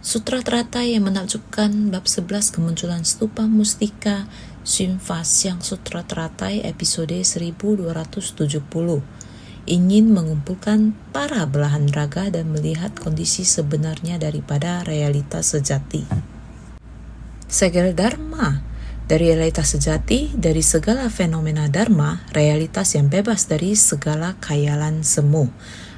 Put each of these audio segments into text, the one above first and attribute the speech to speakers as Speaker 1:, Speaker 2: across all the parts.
Speaker 1: Sutra teratai yang menakjubkan bab 11 kemunculan stupa mustika Simvasyang Sutra Teratai episode 1270 ingin mengumpulkan para belahan raga dan melihat kondisi sebenarnya daripada realitas sejati. Segala dharma dari realitas sejati, dari segala fenomena dharma, realitas yang bebas dari segala khayalan semu.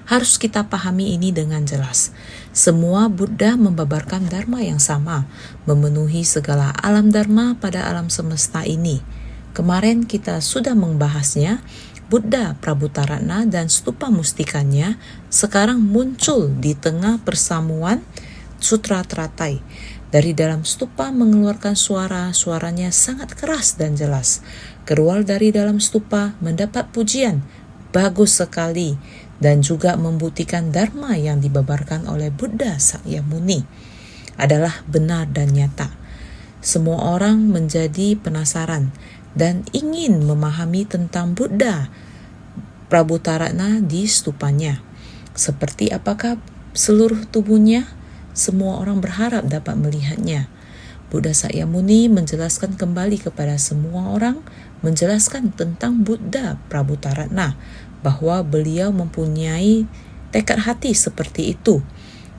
Speaker 1: Harus kita pahami ini dengan jelas. Semua Buddha membabarkan dharma yang sama, memenuhi segala alam dharma pada alam semesta ini. Kemarin kita sudah membahasnya. Buddha Prabhutaratna dan stupa mustikanya sekarang muncul di tengah persamuan Sutra Teratai. Dari dalam stupa mengeluarkan suaranya sangat keras dan jelas. Keluar dari dalam stupa mendapat pujian, bagus sekali, dan juga membuktikan dharma yang dibabarkan oleh Buddha Sakyamuni adalah benar dan nyata. Semua orang menjadi penasaran dan ingin memahami tentang Buddha Prabhutaratna di stupanya. Seperti apakah seluruh tubuhnya? Semua orang berharap dapat melihatnya. Buddha Sakyamuni menjelaskan kembali kepada semua orang, menjelaskan tentang Buddha Prabhutaratna, bahwa beliau mempunyai tekad hati seperti itu.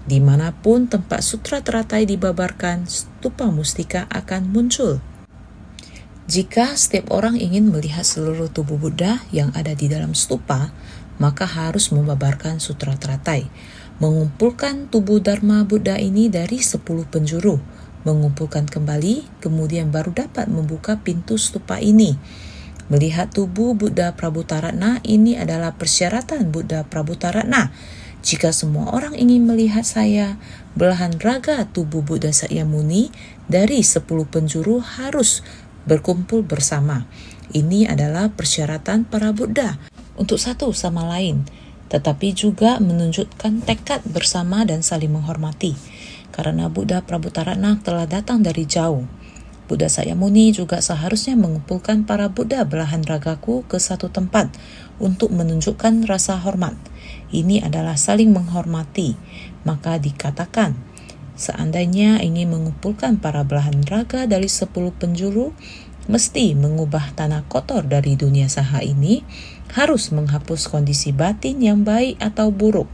Speaker 1: Dimanapun tempat sutra teratai dibabarkan, stupa mustika akan muncul. Jika setiap orang ingin melihat seluruh tubuh Buddha yang ada di dalam stupa, maka harus membabarkan sutra teratai. Mengumpulkan tubuh Dharma Buddha ini dari 10 penjuru. Mengumpulkan kembali, kemudian baru dapat membuka pintu stupa ini. Melihat tubuh Buddha Prabhutaratna ini adalah persyaratan Buddha Prabhutaratna. Jika semua orang ingin melihat saya, belahan raga tubuh Buddha Sakyamuni dari 10 penjuru harus berkumpul bersama. Ini adalah persyaratan para Buddha untuk satu sama lain, tetapi juga menunjukkan tekad bersama dan saling menghormati. Karena Buddha Prabhutaratna telah datang dari jauh, Buddha Sakyamuni juga seharusnya mengumpulkan para Buddha belahan ragaku ke satu tempat untuk menunjukkan rasa hormat. Ini adalah saling menghormati. Maka dikatakan, seandainya ingin mengumpulkan para belahan raga dari 10 penjuru, mesti mengubah tanah kotor dari dunia saha ini, harus menghapus kondisi batin yang baik atau buruk,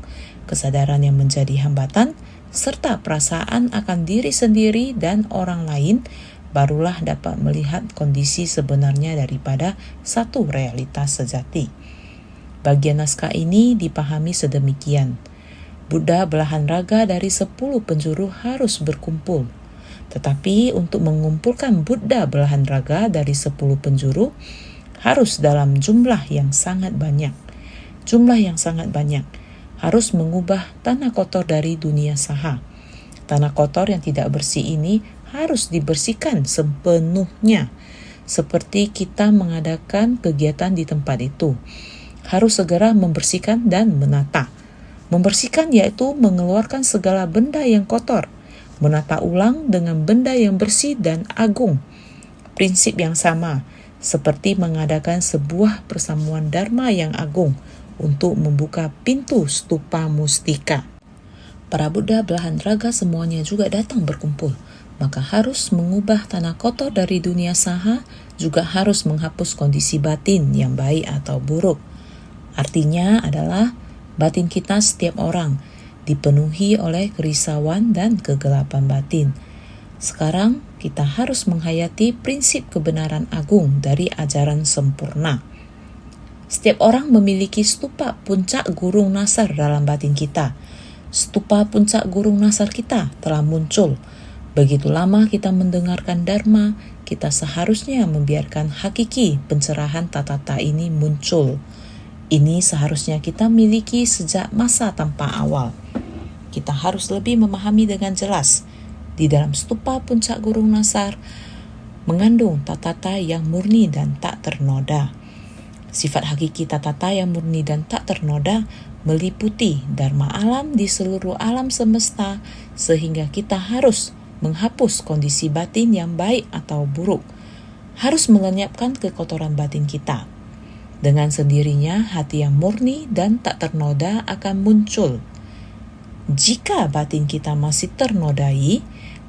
Speaker 1: kesadaran yang menjadi hambatan, serta perasaan akan diri sendiri dan orang lain, barulah dapat melihat kondisi sebenarnya daripada satu realitas sejati. Bagian naskah ini dipahami sedemikian. Buddha belahan raga dari 10 penjuru harus berkumpul. Tetapi untuk mengumpulkan Buddha belahan raga dari 10 penjuru harus dalam jumlah yang sangat banyak. Jumlah yang sangat banyak. Harus mengubah tanah kotor dari dunia saha. Tanah kotor yang tidak bersih ini harus dibersihkan sepenuhnya. Seperti kita mengadakan kegiatan di tempat itu, harus segera membersihkan dan menata. Membersihkan yaitu mengeluarkan segala benda yang kotor, menata ulang dengan benda yang bersih dan agung. Prinsip yang sama, seperti mengadakan sebuah persamuan dharma yang agung untuk membuka pintu stupa mustika. Para Buddha belahan raga semuanya juga datang berkumpul. Maka harus mengubah tanah kotor dari dunia saha, juga harus menghapus kondisi batin yang baik atau buruk. Artinya adalah batin kita setiap orang dipenuhi oleh kerisauan dan kegelapan batin. Sekarang kita harus menghayati prinsip kebenaran agung dari ajaran sempurna. Setiap orang memiliki stupa puncak gurung nasar dalam batin kita. Stupa puncak gurung nasar kita telah muncul. Begitu lama kita mendengarkan Dharma, kita seharusnya membiarkan hakiki pencerahan tatata ini muncul. Ini seharusnya kita miliki sejak masa tanpa awal. Kita harus lebih memahami dengan jelas. Di dalam stupa puncak gurung nasar mengandung tatata yang murni dan tak ternoda. Sifat hakiki tatata yang murni dan tak ternoda meliputi Dharma alam di seluruh alam semesta, sehingga kita harus menghapus kondisi batin yang baik atau buruk, harus melenyapkan kekotoran batin kita. Dengan sendirinya hati yang murni dan tak ternoda akan muncul. Jika batin kita masih ternodai,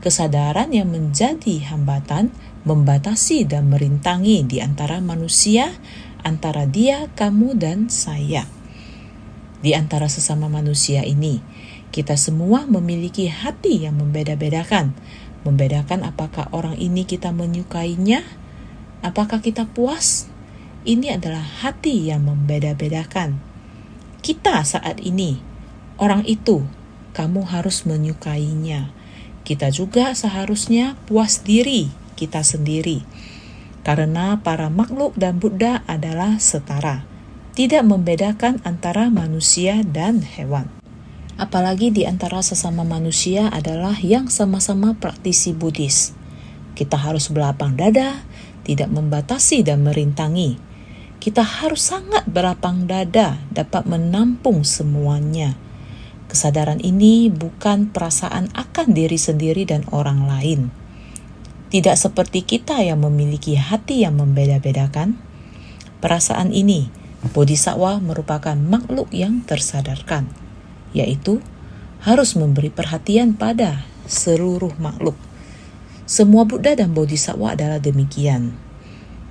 Speaker 1: kesadaran yang menjadi hambatan membatasi dan merintangi di antara manusia, antara dia, kamu, dan saya. Di antara sesama manusia ini, kita semua memiliki hati yang membeda-bedakan. Membedakan apakah orang ini kita menyukainya, apakah kita puas. Ini adalah hati yang membeda-bedakan. Kita saat ini, orang itu, kamu harus menyukainya. Kita juga seharusnya puas diri kita sendiri. Karena para makhluk dan Buddha adalah setara, tidak membedakan antara manusia dan hewan. Apalagi di antara sesama manusia adalah yang sama-sama praktisi Buddhis. Kita harus berlapang dada, tidak membatasi dan merintangi. Kita harus sangat berlapang dada, dapat menampung semuanya. Kesadaran ini bukan perasaan akan diri sendiri dan orang lain. Tidak seperti kita yang memiliki hati yang membeda-bedakan. Perasaan ini, Bodhisattva merupakan makhluk yang tersadarkan, yaitu harus memberi perhatian pada seluruh makhluk. Semua Buddha dan Bodhisattva adalah demikian.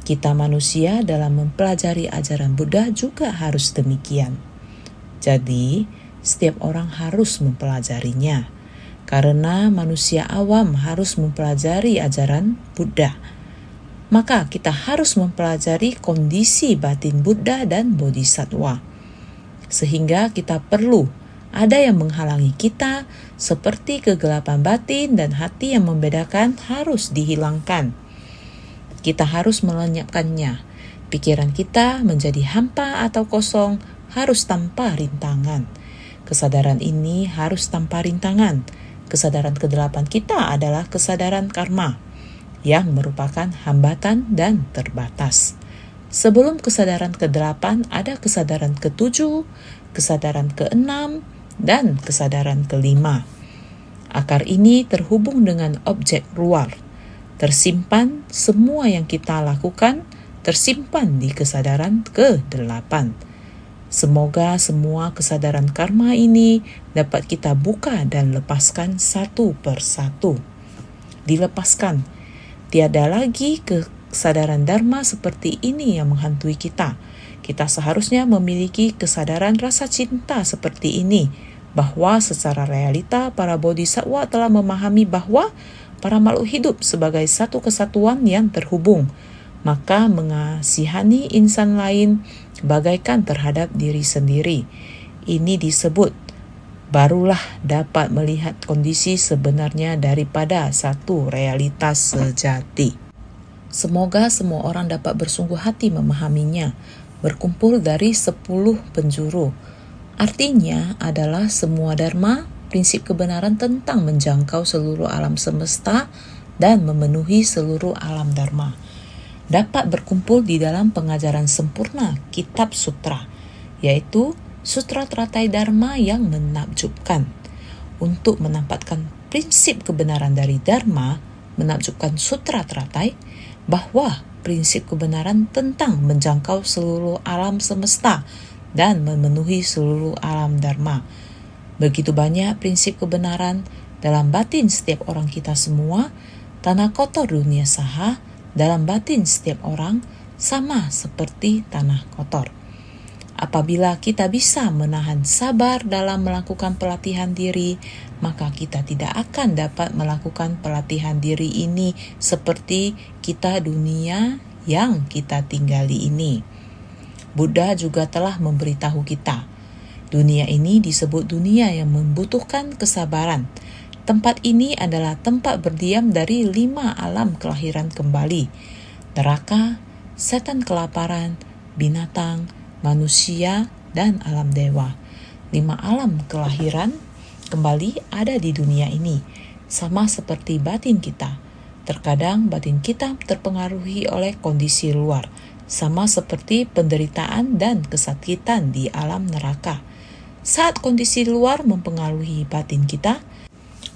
Speaker 1: Kita manusia dalam mempelajari ajaran Buddha juga harus demikian. Jadi, setiap orang harus mempelajarinya, karena manusia awam harus mempelajari ajaran Buddha. Maka kita harus mempelajari kondisi batin Buddha dan Bodhisattva. Sehingga kita perlu ada yang menghalangi kita, seperti kegelapan batin dan hati yang membedakan harus dihilangkan. Kita harus melenyapkannya. Pikiran kita menjadi hampa atau kosong harus tanpa rintangan. Kesadaran ini harus tanpa rintangan. Kesadaran kedelapan kita adalah kesadaran karma, yang merupakan hambatan dan terbatas. Sebelum kesadaran kedelapan ada kesadaran ketujuh, kesadaran keenam, dan kesadaran kelima. Akar ini terhubung dengan objek luar. Tersimpan semua yang kita lakukan, tersimpan di kesadaran ke-8. Semoga semua kesadaran karma ini dapat kita buka dan lepaskan satu persatu. Dilepaskan. Tiada lagi kesadaran dharma seperti ini yang menghantui kita. Kita seharusnya memiliki kesadaran rasa cinta seperti ini, bahwa secara realita para bodhisattva telah memahami bahwa para makhluk hidup sebagai satu kesatuan yang terhubung. Maka mengasihani insan lain bagaikan terhadap diri sendiri. Ini disebut barulah dapat melihat kondisi sebenarnya daripada satu realitas sejati. Semoga semua orang dapat bersungguh hati memahaminya, berkumpul dari 10 penjuru. Artinya adalah semua dharma, prinsip kebenaran tentang menjangkau seluruh alam semesta dan memenuhi seluruh alam dharma, dapat berkumpul di dalam pengajaran sempurna Kitab Sutra, yaitu Sutra Teratai Dharma yang menakjubkan. Untuk menampakkan prinsip kebenaran dari Dharma, menakjubkan Sutra Teratai, bahwa prinsip kebenaran tentang menjangkau seluruh alam semesta dan memenuhi seluruh alam Dharma. Begitu banyak prinsip kebenaran dalam batin setiap orang kita semua, tanah kotor dunia saha, dalam batin setiap orang sama seperti tanah kotor. Apabila kita bisa menahan sabar dalam melakukan pelatihan diri, maka kita tidak akan dapat melakukan pelatihan diri ini seperti kita dunia yang kita tinggali ini. Buddha juga telah memberitahu kita, dunia ini disebut dunia yang membutuhkan kesabaran. Tempat ini adalah tempat berdiam dari 5 alam kelahiran kembali. Neraka, setan kelaparan, binatang, manusia, dan alam dewa. 5 alam kelahiran kembali ada di dunia ini, sama seperti batin kita. Terkadang batin kita terpengaruhi oleh kondisi luar, sama seperti penderitaan dan kesakitan di alam neraka. Saat kondisi luar mempengaruhi batin kita,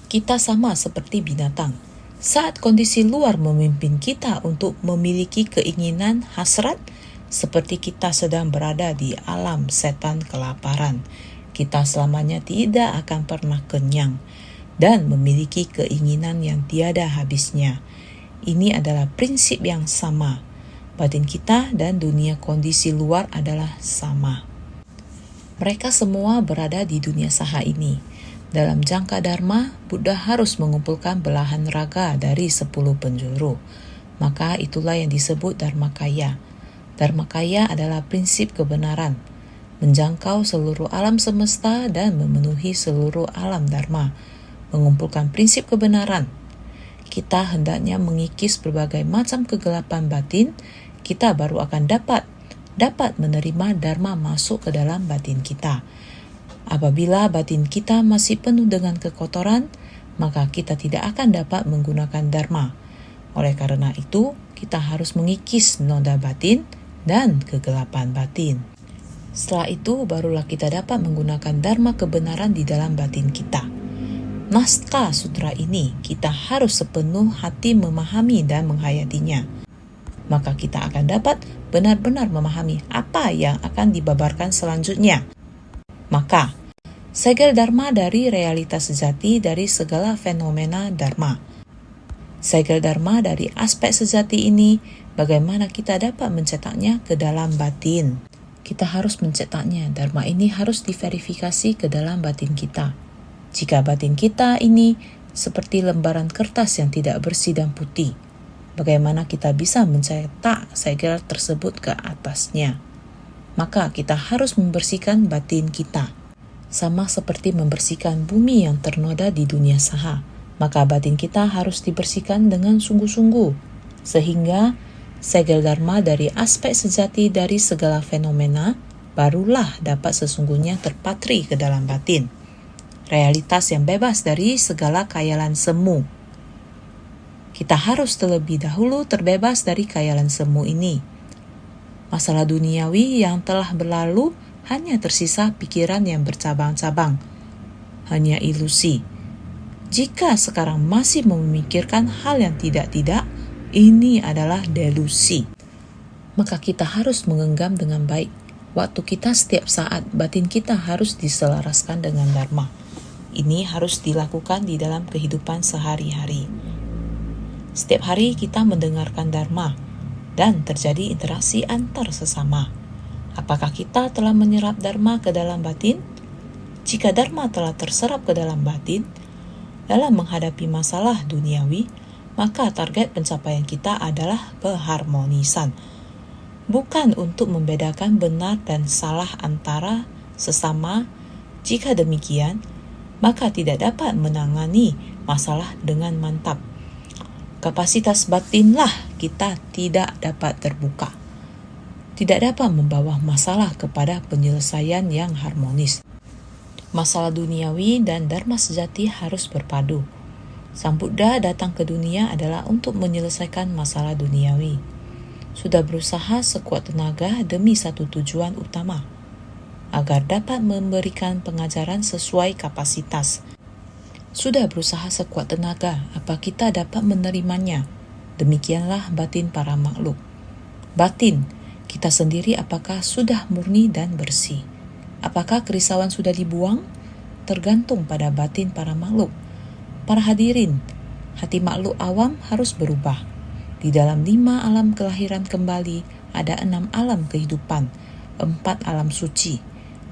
Speaker 1: kita sama seperti binatang. Saat kondisi luar memimpin kita untuk memiliki keinginan hasrat, seperti kita sedang berada di alam setan kelaparan. kita selamanya tidak akan pernah kenyang dan memiliki keinginan yang tiada habisnya. Ini adalah prinsip yang sama. Batin kita dan dunia kondisi luar adalah sama. Mereka semua berada di dunia saha ini. Dalam jangka Dharma, Buddha harus mengumpulkan belahan raga dari 10 penjuru. Maka itulah yang disebut Dharmakaya. Dharmakaya adalah prinsip kebenaran, menjangkau seluruh alam semesta dan memenuhi seluruh alam Dharma, mengumpulkan prinsip kebenaran. Kita hendaknya mengikis berbagai macam kegelapan batin, kita baru akan dapat menerima Dharma masuk ke dalam batin kita. Apabila batin kita masih penuh dengan kekotoran, maka kita tidak akan dapat menggunakan Dharma. Oleh karena itu, kita harus mengikis noda batin dan kegelapan batin. Setelah itu, barulah kita dapat menggunakan Dharma kebenaran di dalam batin kita. Naskah sutra ini, kita harus sepenuh hati memahami dan menghayatinya. Maka kita akan dapat benar-benar memahami apa yang akan dibabarkan selanjutnya. Maka, segel Dharma dari realitas sejati dari segala fenomena Dharma. Segel Dharma dari aspek sejati ini, bagaimana kita dapat mencetaknya ke dalam batin. Kita harus mencetaknya. Dharma ini harus diverifikasi ke dalam batin kita. Jika batin kita ini seperti lembaran kertas yang tidak bersih dan putih, bagaimana kita bisa mencetak segel tersebut ke atasnya? Maka kita harus membersihkan batin kita. Sama seperti membersihkan bumi yang ternoda di dunia saha, maka batin kita harus dibersihkan dengan sungguh-sungguh, sehingga segel Dharma dari aspek sejati dari segala fenomena barulah dapat sesungguhnya terpatri ke dalam batin. Realitas yang bebas dari segala khayalan semu. Kita harus terlebih dahulu terbebas dari khayalan semu ini. Masalah duniawi yang telah berlalu hanya tersisa pikiran yang bercabang-cabang, hanya ilusi. Jika sekarang masih memikirkan hal yang tidak-tidak, ini adalah delusi. Maka kita harus menggenggam dengan baik. Waktu kita setiap saat, batin kita harus diselaraskan dengan Dharma. Ini harus dilakukan di dalam kehidupan sehari-hari. Setiap hari kita mendengarkan Dharma dan terjadi interaksi antar sesama. Apakah kita telah menyerap Dharma ke dalam batin? Jika Dharma telah terserap ke dalam batin, dalam menghadapi masalah duniawi, maka target pencapaian kita adalah keharmonisan. Bukan untuk membedakan benar dan salah antara sesama. Jika demikian, maka tidak dapat menangani masalah dengan mantap. Kapasitas batinlah kita tidak dapat terbuka. Tidak dapat membawa masalah kepada penyelesaian yang harmonis. Masalah duniawi dan Dharma sejati harus berpadu. Sang Buddha datang ke dunia adalah untuk menyelesaikan masalah duniawi. Sudah berusaha sekuat tenaga demi satu tujuan utama, agar dapat memberikan pengajaran sesuai kapasitas. Sudah berusaha sekuat tenaga, apa kita dapat menerimanya? Demikianlah batin para makhluk. Batin kita sendiri apakah sudah murni dan bersih? Apakah kerisauan sudah dibuang? Tergantung pada batin para makhluk. Para hadirin, hati makhluk awam harus berubah. Di dalam 5 alam kelahiran kembali, ada 6 alam kehidupan, 4 alam suci,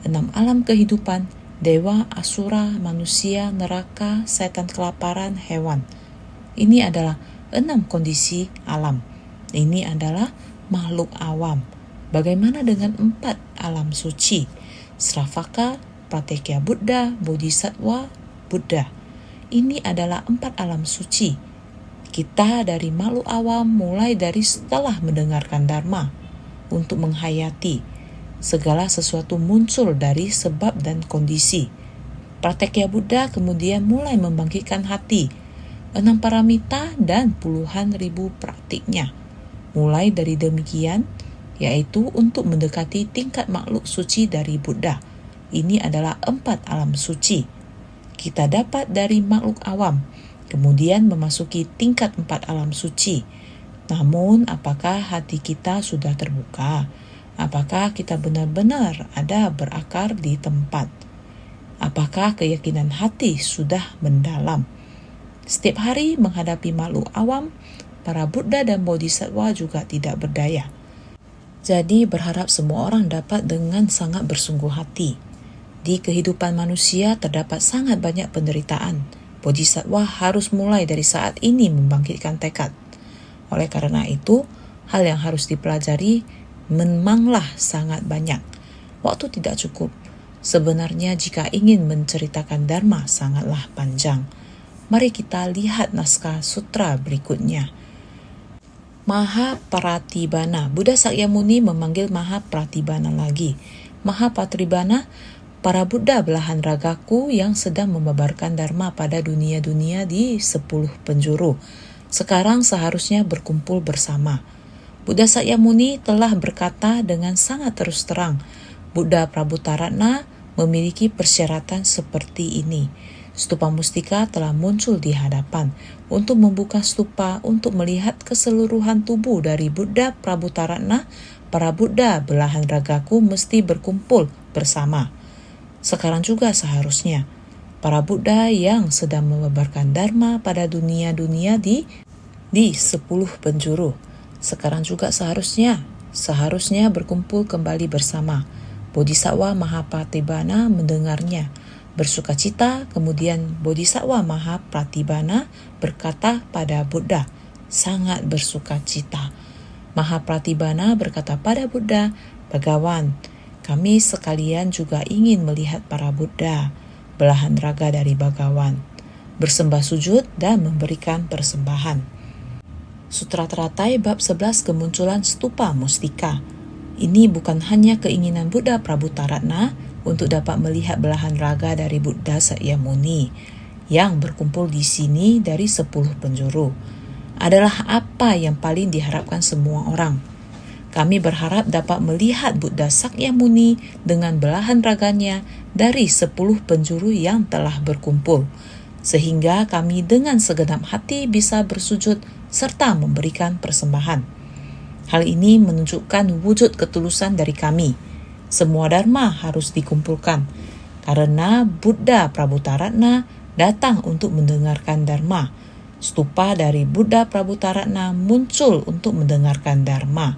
Speaker 1: 6 alam kehidupan, dewa, asura, manusia, neraka, setan kelaparan, hewan. Ini adalah 6 kondisi alam. Ini adalah makhluk awam. Bagaimana dengan 4 alam suci? Sravaka, Pratyekya Buddha, Bodhisattva, Buddha. Ini adalah 4 alam suci. Kita dari makhluk awam mulai dari setelah mendengarkan Dharma untuk menghayati segala sesuatu muncul dari sebab dan kondisi. Pratyekya Buddha kemudian mulai membangkitkan hati, 6 paramita dan puluhan ribu praktiknya. Mulai dari demikian, yaitu untuk mendekati tingkat makhluk suci dari Buddha. Ini adalah 4 alam suci. Kita dapat dari makhluk awam, kemudian memasuki tingkat 4 alam suci. Namun, apakah hati kita sudah terbuka? Apakah kita benar-benar ada berakar di tempat? Apakah keyakinan hati sudah mendalam? Setiap hari menghadapi makhluk awam, para Buddha dan Bodhisattva juga tidak berdaya. Jadi berharap semua orang dapat dengan sangat bersungguh hati. Di kehidupan manusia terdapat sangat banyak penderitaan. Bodhisattva harus mulai dari saat ini membangkitkan tekad. Oleh karena itu, hal yang harus dipelajari memanglah sangat banyak. Waktu tidak cukup. Sebenarnya jika ingin menceritakan Dharma sangatlah panjang. Mari kita lihat naskah sutra berikutnya. Mahapratibana. Buddha Sakyamuni memanggil Mahapratibana lagi. Mahapratibana, para Buddha belahan ragaku yang sedang membabarkan Dharma pada dunia-dunia di 10 penjuru. Sekarang seharusnya berkumpul bersama. Buddha Sakyamuni telah berkata dengan sangat terus terang, Buddha Prabhutaratna memiliki persyaratan seperti ini. Stupa Mustika telah muncul di hadapan. Untuk membuka stupa, untuk melihat keseluruhan tubuh dari Buddha Prabhutaratna, para Buddha belahan ragaku mesti berkumpul bersama. Sekarang juga seharusnya para Buddha yang sedang membabarkan Dharma pada dunia-dunia di 10 penjuru. Sekarang juga seharusnya berkumpul kembali bersama. Bodhisattva Mahapratibana mendengarnya, bersukacita. Kemudian Bodhisattva Mahapratibana berkata pada Buddha, sangat bersukacita. Mahapratibana berkata pada Buddha, Bhagawan, kami sekalian juga ingin melihat para Buddha, belahan raga dari Bhagawan, bersembah sujud dan memberikan persembahan. Sutra Teratai bab 11 kemunculan Stupa Mustika. Ini bukan hanya keinginan Buddha Prabhutaratna untuk dapat melihat belahan raga dari Buddha Sakyamuni yang berkumpul di sini dari 10 penjuru. Adalah apa yang paling diharapkan semua orang. Kami berharap dapat melihat Buddha Sakyamuni dengan belahan raganya dari 10 penjuru yang telah berkumpul, sehingga kami dengan segenap hati bisa bersujud serta memberikan persembahan. Hal ini menunjukkan wujud ketulusan dari kami. Semua Dharma harus dikumpulkan, karena Buddha Prabhutaratna datang untuk mendengarkan Dharma. Stupa dari Buddha Prabhutaratna muncul untuk mendengarkan Dharma.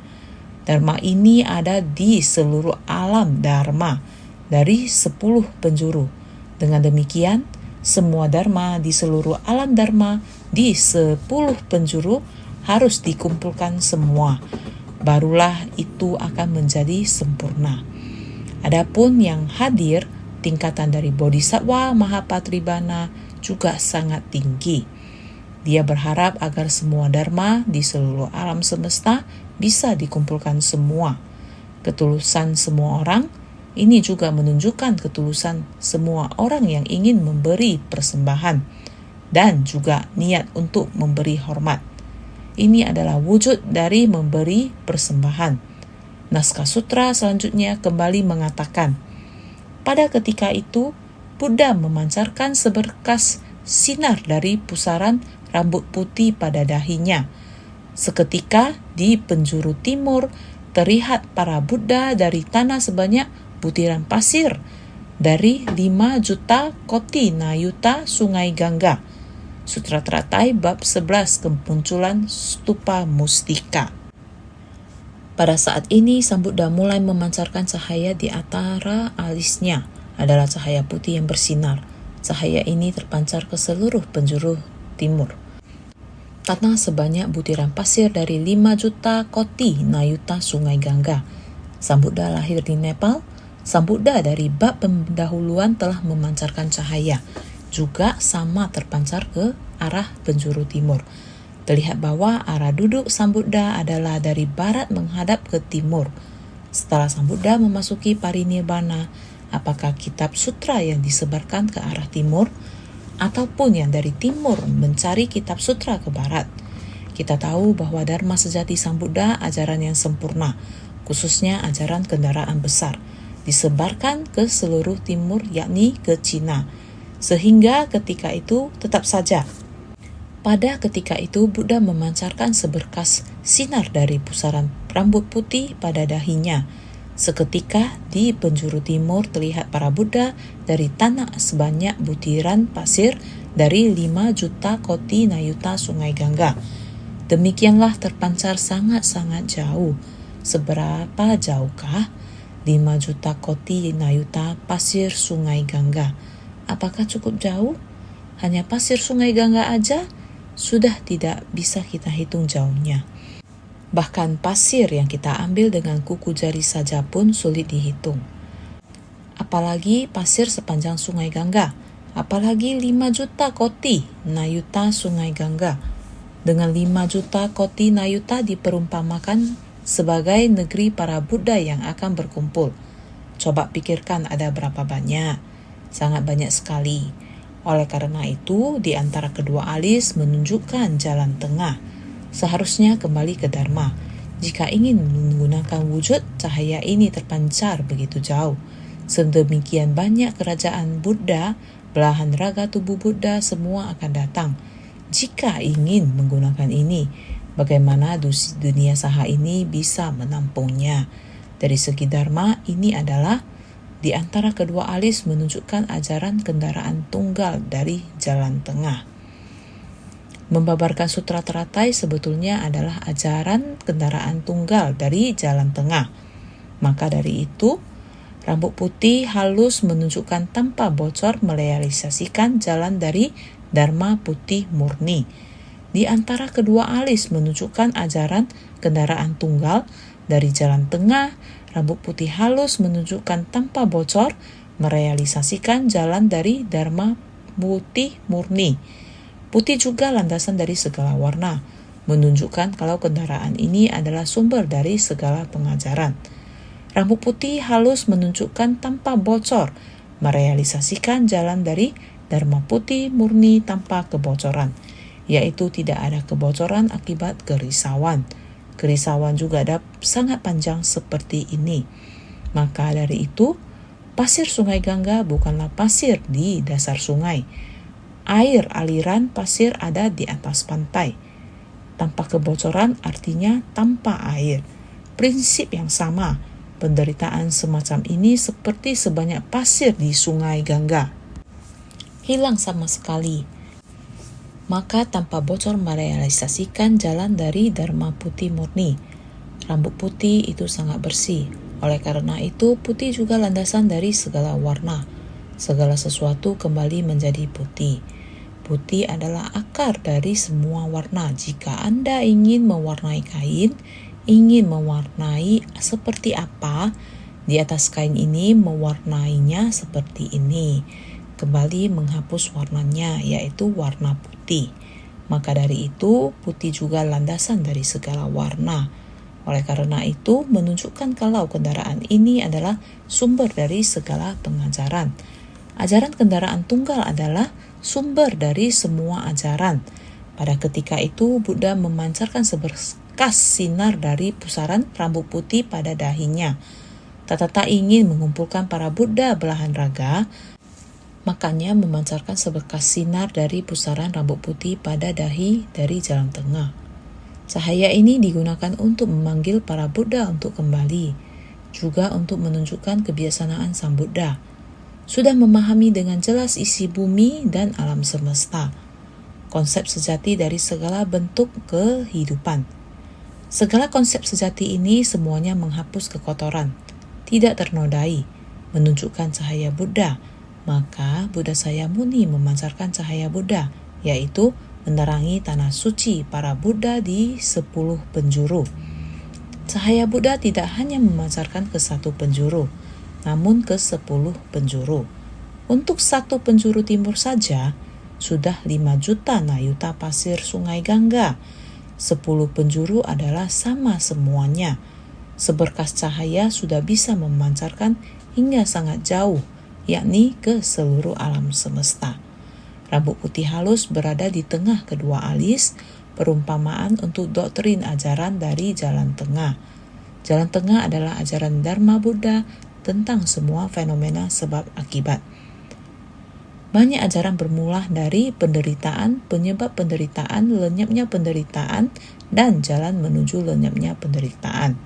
Speaker 1: Dharma ini ada di seluruh alam Dharma, dari 10 penjuru. Dengan demikian, semua Dharma di seluruh alam Dharma di 10 penjuru harus dikumpulkan semua. Barulah itu akan menjadi sempurna. Adapun yang hadir, tingkatan dari Bodhisattva Mahapratibana juga sangat tinggi. Dia berharap agar semua Dharma di seluruh alam semesta bisa dikumpulkan semua. Ketulusan semua orang, ini juga menunjukkan ketulusan semua orang yang ingin memberi persembahan dan juga niat untuk memberi hormat. Ini adalah wujud dari memberi persembahan. Naskah sutra selanjutnya kembali mengatakan, pada ketika itu, Buddha memancarkan seberkas sinar dari pusaran rambut putih pada dahinya. Seketika di penjuru timur terlihat para Buddha dari tanah sebanyak butiran pasir dari 5 juta koti nayuta sungai Gangga. Sutra Teratai bab 11 kemunculan Stupa Mustika. Pada saat ini Sang Buddha mulai memancarkan cahaya di antara alisnya. Adalah cahaya putih yang bersinar. Cahaya ini terpancar ke seluruh penjuru timur. Tanah sebanyak butiran pasir dari 5 juta koti nayuta sungai Gangga. Sang Buddha lahir di Nepal. Sang Buddha dari bab pendahuluan telah memancarkan cahaya. Juga sama terpancar ke arah penjuru timur. Terlihat bahwa arah duduk Sang Buddha adalah dari barat menghadap ke timur. Setelah Sang Buddha memasuki parinibbana, apakah kitab sutra yang disebarkan ke arah timur ataupun yang dari timur mencari kitab sutra ke barat? Kita tahu bahwa Dharma sejati Sang Buddha ajaran yang sempurna, khususnya ajaran kendaraan besar, disebarkan ke seluruh timur yakni ke Cina. Sehingga ketika itu tetap saja, pada ketika itu Buddha memancarkan seberkas sinar dari pusaran rambut putih pada dahinya. Seketika di penjuru timur terlihat para Buddha dari tanah sebanyak butiran pasir dari 5 juta koti nayuta Sungai Gangga. Demikianlah terpancar sangat-sangat jauh. Seberapa jauhkah 5 juta koti nayuta pasir Sungai Gangga? Apakah cukup jauh? Hanya pasir Sungai Gangga aja sudah tidak bisa kita hitung jauhnya. Bahkan pasir yang kita ambil dengan kuku jari saja pun sulit dihitung. Apalagi pasir sepanjang Sungai Gangga. Apalagi 5 juta koti nayuta Sungai Gangga. Dengan 5 juta koti nayuta diperumpamakan sebagai negeri para Buddha yang akan berkumpul. Coba pikirkan ada berapa banyak. Sangat banyak sekali. Oleh karena itu, di antara kedua alis menunjukkan jalan tengah. Seharusnya kembali ke Dharma. Jika ingin menggunakan wujud, cahaya ini terpancar begitu jauh. Sedemikian banyak kerajaan Buddha, belahan raga tubuh Buddha semua akan datang. Jika ingin menggunakan ini, bagaimana dunia saha ini bisa menampungnya? Dari segi Dharma, ini adalah di antara kedua alis menunjukkan ajaran kendaraan tunggal dari jalan tengah. Membabarkan sutra teratai sebetulnya adalah ajaran kendaraan tunggal dari jalan tengah. Maka dari itu, rambut putih halus menunjukkan tanpa bocor merealisasikan jalan dari Dharma putih murni. Di antara kedua alis menunjukkan ajaran kendaraan tunggal dari jalan tengah. Rambut putih halus menunjukkan tanpa bocor merealisasikan jalan dari Dharma putih murni. Putih juga landasan dari segala warna, menunjukkan kalau kendaraan ini adalah sumber dari segala pengajaran. Rambut putih halus menunjukkan tanpa bocor, merealisasikan jalan dari Dharma putih murni tanpa kebocoran, yaitu tidak ada kebocoran akibat kerisauan. Kerisauan juga ada sangat panjang seperti ini. Maka dari itu, pasir Sungai Gangga bukanlah pasir di dasar sungai. Air aliran pasir ada di atas pantai. Tanpa kebocoran artinya tanpa air. Prinsip yang sama, penderitaan semacam ini seperti sebanyak pasir di Sungai Gangga. Hilang sama sekali. Maka tanpa bocor merealisasikan jalan dari Dharma putih murni. Rambut putih itu sangat bersih. Oleh karena itu, putih juga landasan dari segala warna. Segala sesuatu kembali menjadi putih. Putih adalah akar dari semua warna. Jika Anda ingin mewarnai kain, ingin mewarnai seperti apa, di atas kain ini mewarnainya seperti ini. Kembali menghapus warnanya, yaitu warna putih. Maka dari itu, putih juga landasan dari segala warna. Oleh karena itu, menunjukkan kalau kendaraan ini adalah sumber dari segala pengajaran. Ajaran kendaraan tunggal adalah sumber dari semua ajaran. Pada ketika itu, Buddha memancarkan seberkas sinar dari pusaran rambut putih pada dahinya. Tatata ingin mengumpulkan para Buddha belahan raga, makanya memancarkan seberkas sinar dari pusaran rambut putih pada dahi dari jalan tengah. Cahaya ini digunakan untuk memanggil para Buddha untuk kembali, juga untuk menunjukkan kebiasaan Sang Buddha. Sudah memahami dengan jelas isi bumi dan alam semesta, konsep sejati dari segala bentuk kehidupan. Segala konsep sejati ini semuanya menghapus kekotoran, tidak ternodai, menunjukkan cahaya Buddha. Maka Buddha Sayamuni memancarkan cahaya Buddha, yaitu menerangi tanah suci para Buddha di 10 penjuru. Cahaya Buddha tidak hanya memancarkan ke satu penjuru, namun ke 10 penjuru. Untuk satu penjuru timur saja, sudah 5 juta nayuta pasir Sungai Gangga. 10 penjuru adalah sama semuanya. Seberkas cahaya sudah bisa memancarkan hingga sangat jauh, yakni ke seluruh alam semesta. Rambut putih halus berada di tengah kedua alis, perumpamaan untuk doktrin ajaran dari jalan tengah. Jalan tengah adalah ajaran Dharma Buddha tentang semua fenomena sebab akibat. Banyak ajaran bermula dari penderitaan, penyebab penderitaan, lenyapnya penderitaan, dan jalan menuju lenyapnya penderitaan.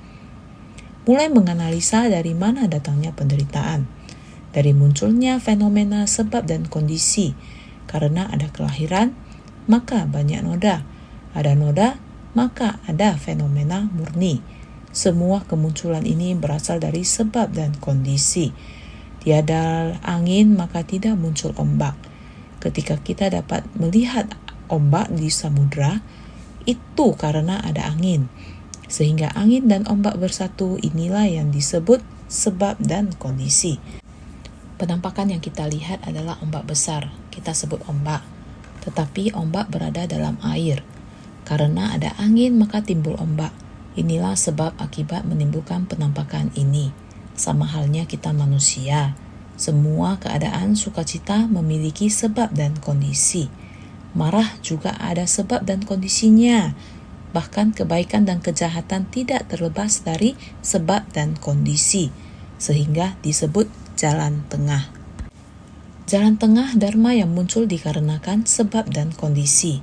Speaker 1: mulai menganalisa dari mana datangnya penderitaan, dari munculnya fenomena sebab dan kondisi. Karena ada kelahiran, maka banyak noda. Ada noda, maka ada fenomena murni. Semua kemunculan ini berasal dari sebab dan kondisi. Tiada angin, maka tidak muncul ombak. Ketika kita dapat melihat ombak di samudra, itu karena ada angin. Sehingga angin dan ombak bersatu, inilah yang disebut sebab dan kondisi. Penampakan yang kita lihat adalah ombak besar, kita sebut ombak. Tetapi ombak berada dalam air. Karena ada angin maka timbul ombak. Inilah sebab akibat menimbulkan penampakan ini. Sama halnya kita manusia. Semua keadaan sukacita memiliki sebab dan kondisi. Marah juga ada sebab dan kondisinya. Bahkan kebaikan dan kejahatan tidak terlepas dari sebab dan kondisi, sehingga disebut jalan tengah. Jalan tengah dharma yang muncul dikarenakan sebab dan kondisi.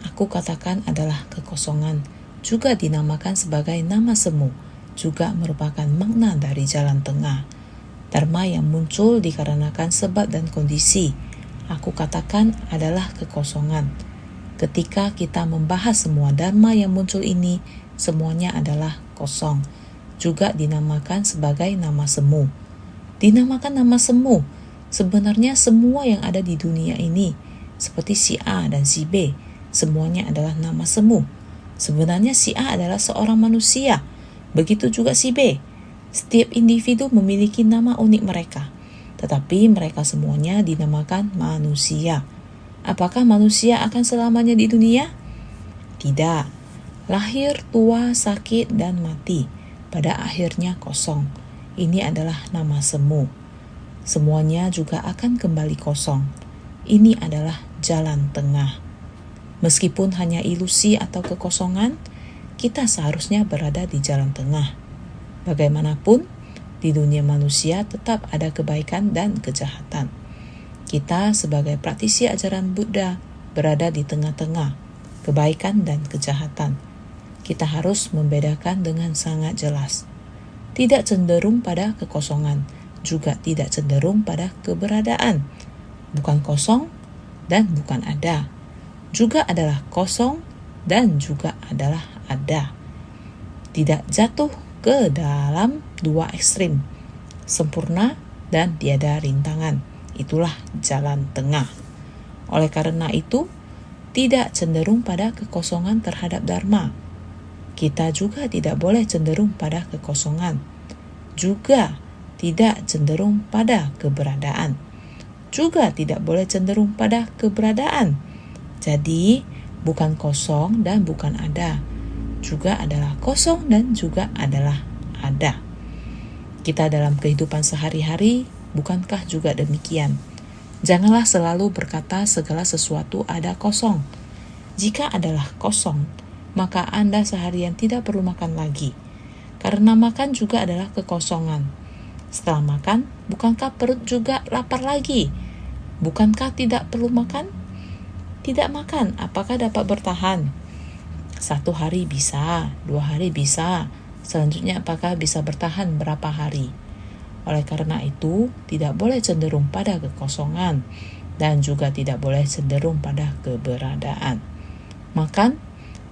Speaker 1: Aku katakan adalah kekosongan, juga dinamakan sebagai nama semu, juga merupakan makna dari jalan tengah. Dharma yang muncul dikarenakan sebab dan kondisi, aku katakan adalah kekosongan. Ketika kita membahas semua dharma yang muncul ini, semuanya adalah kosong. Juga dinamakan sebagai nama semu. Dinamakan nama semu, sebenarnya semua yang ada di dunia ini, seperti si A dan si B, semuanya adalah nama semu. Sebenarnya si A adalah seorang manusia, begitu juga si B. Setiap individu memiliki nama unik mereka, tetapi mereka semuanya dinamakan manusia. Apakah manusia akan selamanya di dunia? Tidak. Lahir, tua, sakit, dan mati. Pada akhirnya kosong. Ini adalah nama semu. Semuanya juga akan kembali kosong. Ini adalah jalan tengah. Meskipun hanya ilusi atau kekosongan, kita seharusnya berada di jalan tengah. Bagaimanapun, di dunia manusia tetap ada kebaikan dan kejahatan. Kita sebagai praktisi ajaran Buddha berada di tengah-tengah, kebaikan dan kejahatan. Kita harus membedakan dengan sangat jelas. Tidak cenderung pada kekosongan, juga tidak cenderung pada keberadaan. Bukan kosong dan bukan ada. Juga adalah kosong dan juga adalah ada. Tidak jatuh ke dalam dua ekstrim, sempurna dan tiada rintangan. Itulah jalan tengah. Oleh karena itu, tidak cenderung pada kekosongan terhadap dharma. Kita juga tidak boleh cenderung pada kekosongan. Juga tidak cenderung pada keberadaan. Juga tidak boleh cenderung pada keberadaan. Jadi, bukan kosong dan bukan ada. Juga adalah kosong dan juga adalah ada. Kita dalam kehidupan sehari-hari, bukankah juga demikian? Janganlah selalu berkata segala sesuatu ada kosong. Jika adalah kosong, maka Anda seharian tidak perlu makan lagi. Karena makan juga adalah kekosongan. Setelah makan, bukankah perut juga lapar lagi? Bukankah tidak perlu makan? Tidak makan, apakah dapat bertahan? 1 hari bisa, 2 hari bisa. Selanjutnya apakah bisa bertahan berapa hari? Oleh karena itu, tidak boleh cenderung pada kekosongan dan juga tidak boleh cenderung pada keberadaan. Makan,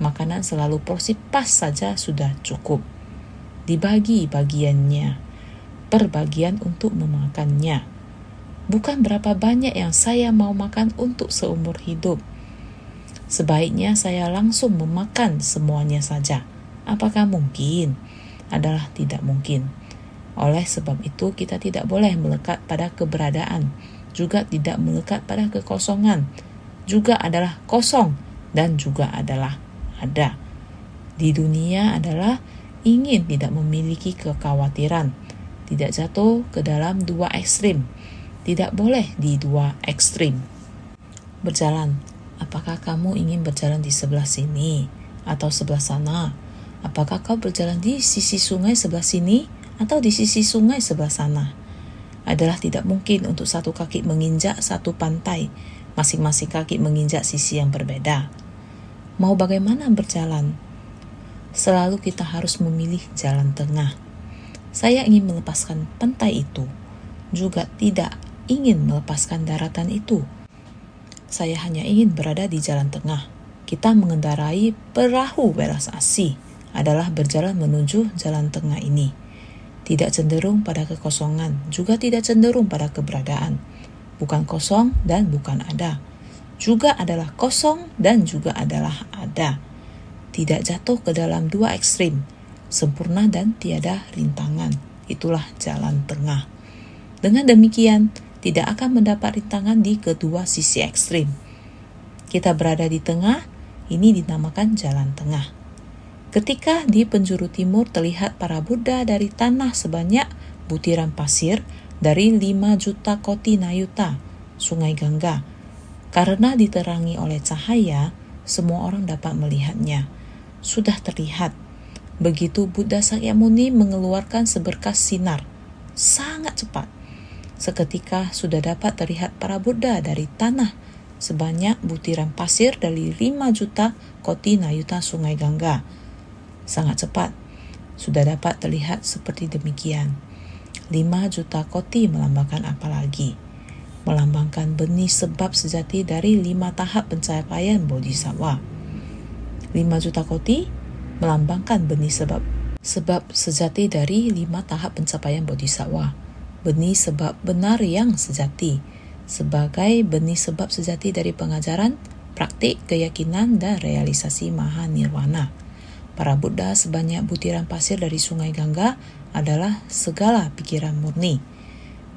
Speaker 1: makanan selalu porsi pas saja sudah cukup. Dibagi bagiannya, per bagian untuk memakannya. Bukan berapa banyak yang saya mau makan untuk seumur hidup. Sebaiknya saya langsung memakan semuanya saja. Apakah mungkin? Adalah tidak mungkin. Oleh sebab itu kita tidak boleh melekat pada keberadaan, juga tidak melekat pada kekosongan, juga adalah kosong dan juga adalah ada. Di dunia adalah ingin tidak memiliki kekhawatiran, tidak jatuh ke dalam dua ekstrim, tidak boleh di dua ekstrim. Berjalan, apakah kamu ingin berjalan di sebelah sini atau sebelah sana? Apakah kau berjalan di sisi sungai sebelah sini atau di sisi sungai sebelah sana? Adalah tidak mungkin untuk satu kaki menginjak satu pantai, masing-masing kaki menginjak sisi yang berbeda. Mau bagaimana berjalan? Selalu kita harus memilih jalan tengah. Saya ingin melepaskan pantai itu, juga tidak ingin melepaskan daratan itu. Saya hanya ingin berada di jalan tengah. Kita mengendarai perahu belas asih adalah berjalan menuju jalan tengah ini. Tidak cenderung pada kekosongan, juga tidak cenderung pada keberadaan. Bukan kosong dan bukan ada. Juga adalah kosong dan juga adalah ada. Tidak jatuh ke dalam dua ekstrim, sempurna dan tiada rintangan. Itulah jalan tengah. Dengan demikian, tidak akan mendapat rintangan di kedua sisi ekstrim. Kita berada di tengah, ini dinamakan jalan tengah. Ketika di penjuru timur terlihat para Buddha dari tanah sebanyak butiran pasir dari 5 juta koti nayuta, sungai Gangga. Karena diterangi oleh cahaya, semua orang dapat melihatnya. Sudah terlihat. Begitu Buddha Sakyamuni mengeluarkan seberkas sinar, sangat cepat. Seketika sudah dapat terlihat para Buddha dari tanah sebanyak butiran pasir dari 5 juta koti nayuta sungai Gangga. Sangat cepat, sudah dapat terlihat seperti demikian. 5 juta koti melambangkan apa lagi? Melambangkan benih sebab sejati dari 5 tahap pencapaian Bodhisattva. 5 juta koti melambangkan benih sebab sejati dari 5 tahap pencapaian Bodhisattva. Benih sebab benar yang sejati, sebagai benih sebab sejati dari pengajaran, praktik, keyakinan, dan realisasi Maha Nirwana. Para Buddha sebanyak butiran pasir dari sungai Gangga adalah segala pikiran murni.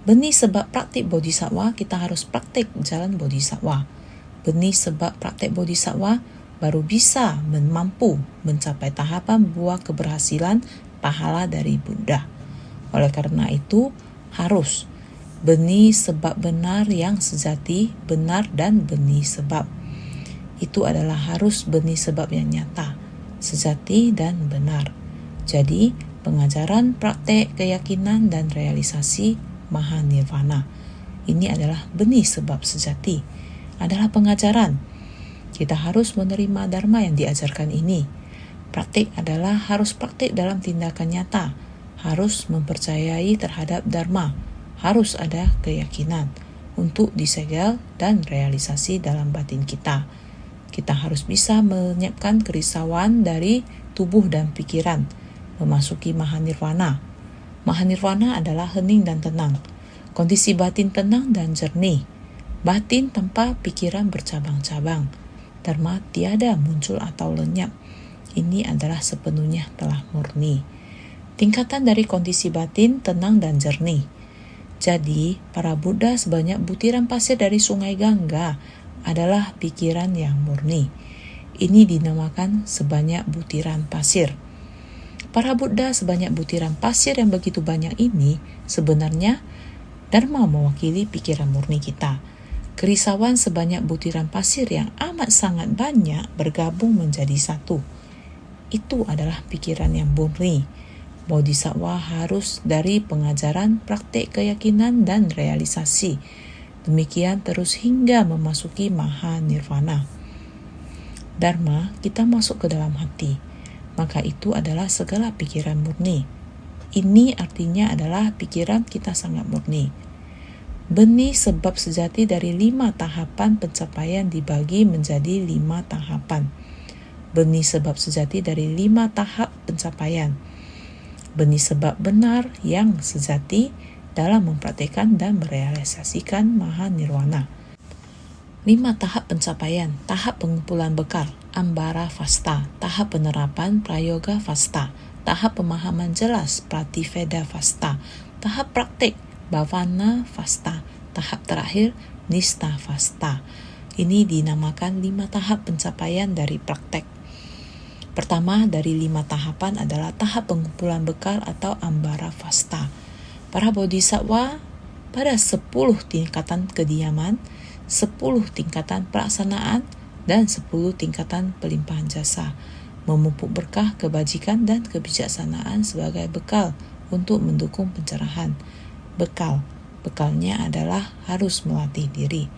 Speaker 1: Benih sebab praktik Bodhisattva, kita harus praktik jalan Bodhisattva. Benih sebab praktik Bodhisattva baru bisa mampu mencapai tahapan buah keberhasilan pahala dari Buddha. Oleh karena itu, harus benih sebab benar yang sejati, benar dan benih sebab. Itu adalah harus benih sebab yang nyata, sejati dan benar. Jadi, pengajaran, praktek, keyakinan, dan realisasi Maha Nirvana. Ini adalah benih sebab sejati, adalah pengajaran. Kita harus menerima dharma yang diajarkan ini. Praktik adalah harus praktik dalam tindakan nyata, harus mempercayai terhadap dharma, harus ada keyakinan untuk disegel dan realisasi dalam batin kita. Kita harus bisa menyiapkan kerisauan dari tubuh dan pikiran, memasuki Maha Nirvana. Maha Nirvana adalah hening dan tenang, kondisi batin tenang dan jernih, batin tanpa pikiran bercabang-cabang, dharma tiada muncul atau lenyap. Ini adalah sepenuhnya telah murni. Tingkatan dari kondisi batin tenang dan jernih. Jadi, para Buddha sebanyak butiran pasir dari sungai Gangga adalah pikiran yang murni. Ini dinamakan sebanyak butiran pasir. Para Buddha sebanyak butiran pasir yang begitu banyak ini sebenarnya dharma mewakili pikiran murni kita. Kerisauan sebanyak butiran pasir yang amat sangat banyak bergabung menjadi satu. Itu adalah pikiran yang murni. Bodhisattva harus dari pengajaran, praktek keyakinan, dan realisasi. Demikian terus hingga memasuki Maha Nirvana. Dharma kita masuk ke dalam hati, maka itu adalah segala pikiran murni. Ini artinya adalah pikiran kita sangat murni. Benih sebab sejati dari 5 tahapan pencapaian dibagi menjadi 5 tahapan. Benih sebab sejati dari 5 tahap pencapaian. Benih sebab benar yang sejati dalam mempraktikkan dan merealisasikan Maha Nirwana. 5 tahap pencapaian, tahap pengumpulan bekal, Ambara Fasta, tahap penerapan Prayoga Fasta, tahap pemahaman jelas Prativeda Fasta, tahap praktik Bhavana Fasta, tahap terakhir Nista Fasta. Ini dinamakan 5 tahap pencapaian dari praktek. Pertama dari 5 tahapan adalah tahap pengumpulan bekal atau Ambara Fasta. Para bodhisattva pada 10 tingkatan kediaman, 10 tingkatan pelaksanaan, dan 10 tingkatan pelimpahan jasa, memupuk berkah kebajikan dan kebijaksanaan sebagai bekal untuk mendukung pencerahan. Bekalnya adalah harus melatih diri.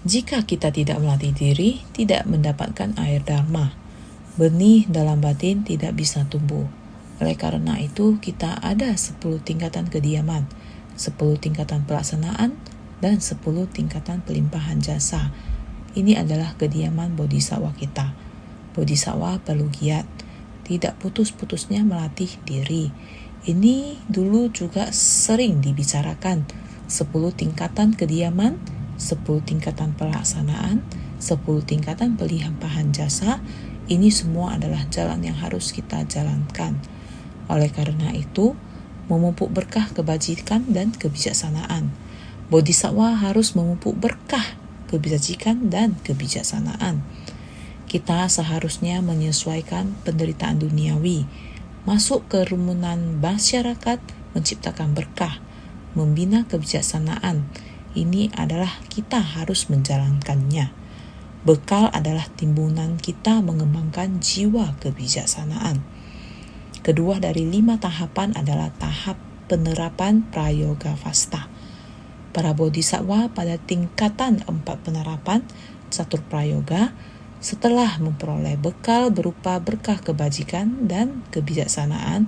Speaker 1: Jika kita tidak melatih diri, tidak mendapatkan air dharma. Benih dalam batin tidak bisa tumbuh. Oleh karena itu, kita ada 10 tingkatan kediaman, 10 tingkatan pelaksanaan, dan 10 tingkatan pelimpahan jasa. Ini adalah kediaman bodhisattva kita. Bodhisattva perlu giat, tidak putus-putusnya melatih diri. Ini dulu juga sering dibicarakan, 10 tingkatan kediaman, 10 tingkatan pelaksanaan, 10 tingkatan pelimpahan jasa. Ini semua adalah jalan yang harus kita jalankan. Oleh karena itu, memupuk berkah kebajikan dan kebijaksanaan. Bodhisattva harus memupuk berkah kebajikan dan kebijaksanaan. Kita seharusnya menyesuaikan penderitaan duniawi, masuk ke rumunan masyarakat, menciptakan berkah, membina kebijaksanaan. Ini adalah kita harus menjalankannya. Bekal adalah timbunan kita mengembangkan jiwa kebijaksanaan. Kedua dari 5 tahapan adalah tahap penerapan prayoga fasta. Para bodhisattva pada tingkatan 4 penerapan catur prayoga setelah memperoleh bekal berupa berkah kebajikan dan kebijaksanaan,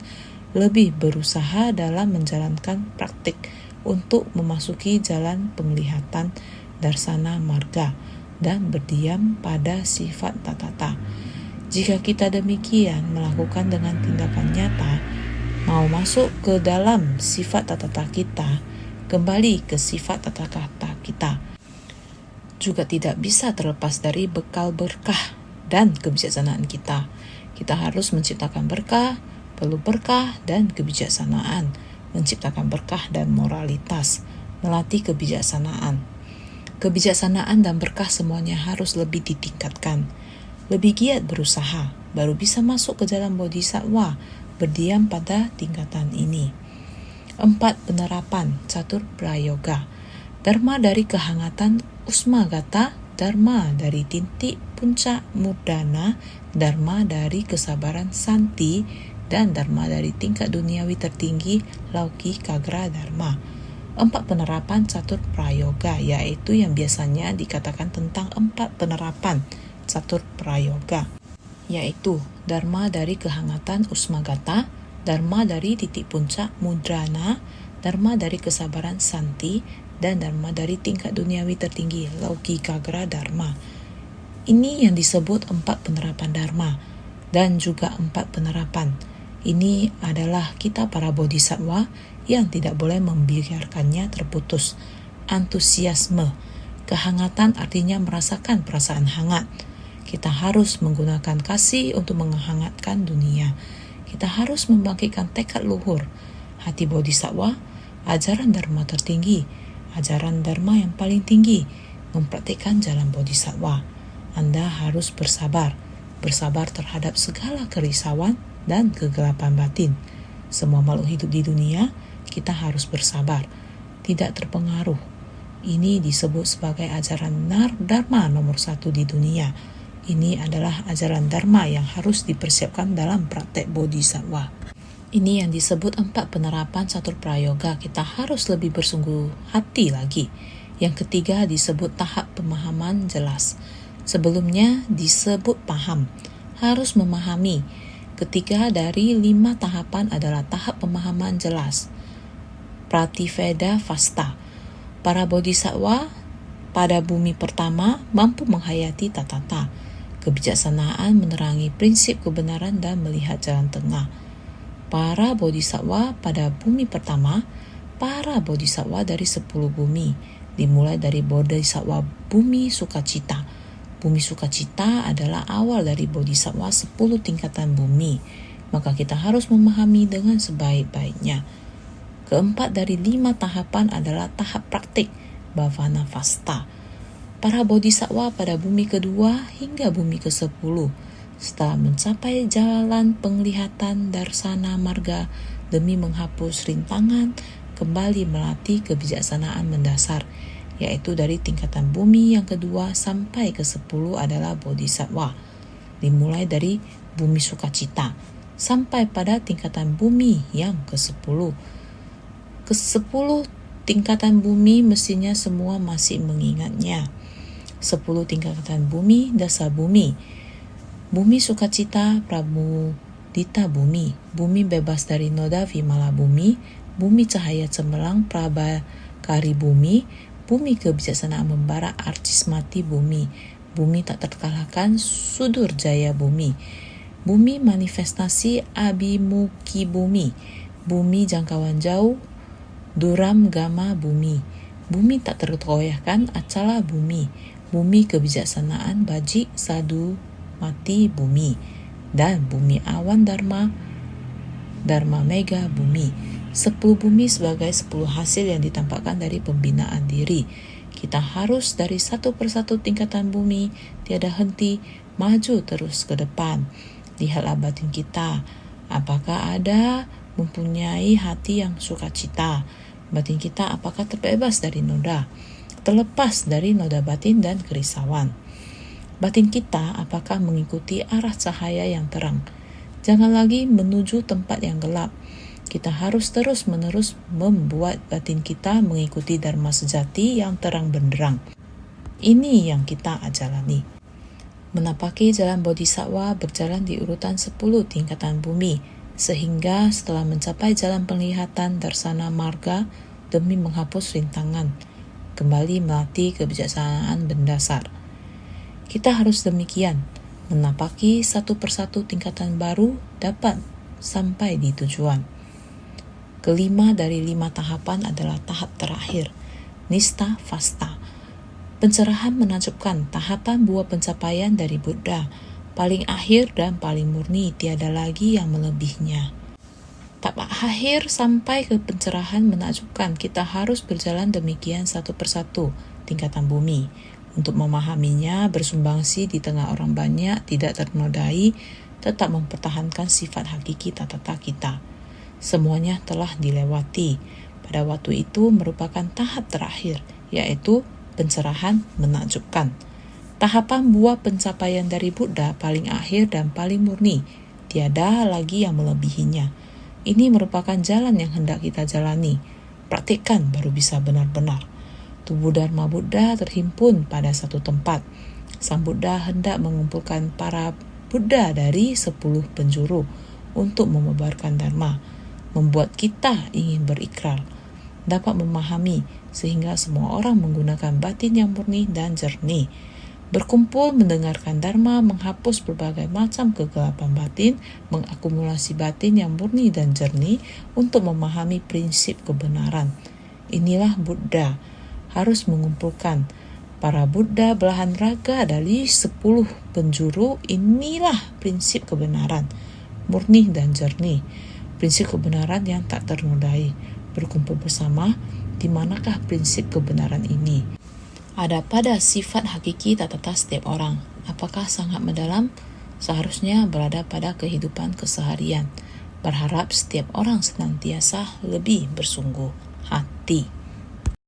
Speaker 1: lebih berusaha dalam menjalankan praktik untuk memasuki jalan penglihatan darsana marga dan berdiam pada sifat tatata. Jika kita demikian melakukan dengan tindakan nyata, mau masuk ke dalam sifat tatata kita, kembali ke sifat tatata kita, juga tidak bisa terlepas dari bekal berkah dan kebijaksanaan kita. Kita harus menciptakan berkah, perlu berkah dan kebijaksanaan, menciptakan berkah dan moralitas, melatih kebijaksanaan. Kebijaksanaan dan berkah semuanya harus lebih ditingkatkan. Lebih giat berusaha, baru bisa masuk ke jalan bodhisattva, berdiam pada tingkatan ini. 4 penerapan catur prayoga. Dharma dari kehangatan usmagata, dharma dari titik puncak mudana, dharma dari kesabaran santi, dan dharma dari tingkat duniawi tertinggi lauki kagra dharma. 4 penerapan catur prayoga, yaitu yang biasanya dikatakan tentang 4 penerapan catur prayoga, yaitu dharma dari kehangatan usmagata, dharma dari titik puncak mudrana, dharma dari kesabaran santi, dan dharma dari tingkat duniawi tertinggi lauki kagra dharma. Ini yang disebut 4 penerapan dharma dan juga 4 penerapan. Ini adalah kita para bodhisattva yang tidak boleh membiarkannya terputus. Antusiasme, kehangatan artinya merasakan perasaan hangat. Kita harus menggunakan kasih untuk menghangatkan dunia. Kita harus membangkitkan tekad luhur, hati bodhisattva, ajaran dharma tertinggi, ajaran dharma yang paling tinggi, mempraktikkan jalan bodhisattva. Anda harus bersabar terhadap segala kerisauan dan kegelapan batin. Semua makhluk hidup di dunia, kita harus bersabar, tidak terpengaruh. Ini disebut sebagai ajaran dharma nomor 1 di dunia. Ini adalah ajaran dharma yang harus dipersiapkan dalam praktek bodhisattva. Ini yang disebut 4 penerapan catur prayoga. Kita harus lebih bersungguh hati lagi. Yang ketiga disebut tahap pemahaman jelas. Sebelumnya disebut paham, harus memahami. Ketiga dari 5 tahapan adalah tahap pemahaman jelas. Prativeda fasta. Para bodhisattva pada bumi pertama mampu menghayati tatata. Kebijaksanaan menerangi prinsip kebenaran dan melihat jalan tengah. Para bodhisattva pada bumi pertama, para bodhisattva dari 10 bumi, dimulai dari bodhisattva bumi sukacita. Bumi sukacita adalah awal dari bodhisattva 10 tingkatan bumi, maka kita harus memahami dengan sebaik-baiknya. Keempat dari 5 tahapan adalah tahap praktik, bhavana fasta. Para bodhisattva pada bumi kedua hingga bumi ke-10, setelah mencapai jalan penglihatan darsana marga demi menghapus rintangan, kembali melatih kebijaksanaan mendasar, yaitu dari tingkatan bumi yang kedua sampai ke-10 adalah bodhisattva. Dimulai dari bumi sukacita sampai pada tingkatan bumi yang ke-10. Ke-10 tingkatan bumi mestinya semua masih mengingatnya. 10 tingkatan bumi, dasa bumi. Bumi sukacita, Prabu Dita bumi, bumi bebas dari noda Vimala bumi, bumi cahaya cemerlang prabakari bumi, bumi kebijaksanaan membara arcismati bumi, bumi tak terkalahkan sudur jaya bumi, bumi manifestasi abimuki bumi, bumi jangkauan jauh duram gama bumi, bumi tak tergoyahkan acala bumi, bumi kebijaksanaan bajik sadu mati bumi, dan bumi awan dharma mega bumi. 10 bumi sebagai 10 hasil yang ditampakkan dari pembinaan diri. Kita harus dari satu persatu tingkatan bumi, tiada henti, maju terus ke depan. Lihatlah batin kita, apakah ada mempunyai hati yang sukacita? Batin kita apakah terbebas dari noda, terlepas dari noda batin dan kerisauan? Batin kita apakah mengikuti arah cahaya yang terang? Jangan lagi menuju tempat yang gelap. Kita harus terus-menerus membuat batin kita mengikuti dharma sejati yang terang benderang. Ini yang kita jalani. Menapaki jalan bodhisattva berjalan di urutan 10 tingkatan bumi, sehingga setelah mencapai jalan penglihatan darsana marga demi menghapus rintangan, kembali melatih kebijaksanaan mendasar. Kita harus demikian, menapaki satu persatu tingkatan baru dapat sampai di tujuan. Kelima dari 5 tahapan adalah tahap terakhir, nista fasta. Pencerahan menakjubkan, tahapan buah pencapaian dari Buddha, paling akhir dan paling murni, tiada lagi yang melebihinya. Tahap akhir sampai ke pencerahan menakjubkan, kita harus berjalan demikian satu persatu tingkatan bumi. Untuk memahaminya, bersumbangsi di tengah orang banyak, tidak ternodai, tetap mempertahankan sifat hakiki tata kita. Semuanya telah dilewati. Pada waktu itu merupakan tahap terakhir, yaitu pencerahan menakjubkan. Tahapan buah pencapaian dari Buddha paling akhir dan paling murni, tiada lagi yang melebihinya. Ini merupakan jalan yang hendak kita jalani. Praktikkan baru bisa benar-benar. Tubuh Dharma Buddha terhimpun pada satu tempat. Sang Buddha hendak mengumpulkan para Buddha dari 10 penjuru untuk memebarkan Dharma, membuat kita ingin berikrar, dapat memahami sehingga semua orang menggunakan batin yang murni dan jernih. Berkumpul mendengarkan Dharma, menghapus berbagai macam kegelapan batin, mengakumulasi batin yang murni dan jernih untuk memahami prinsip kebenaran. Inilah Buddha, harus mengumpulkan para Buddha belahan raga dari 10 penjuru. Inilah prinsip kebenaran, murni dan jernih. Prinsip kebenaran yang tak ternodai. Berkumpul bersama, di manakah prinsip kebenaran ini? Ada pada sifat hakiki tata setiap orang. Apakah sangat mendalam? Seharusnya berada pada kehidupan keseharian. Berharap setiap orang senantiasa lebih bersungguh hati.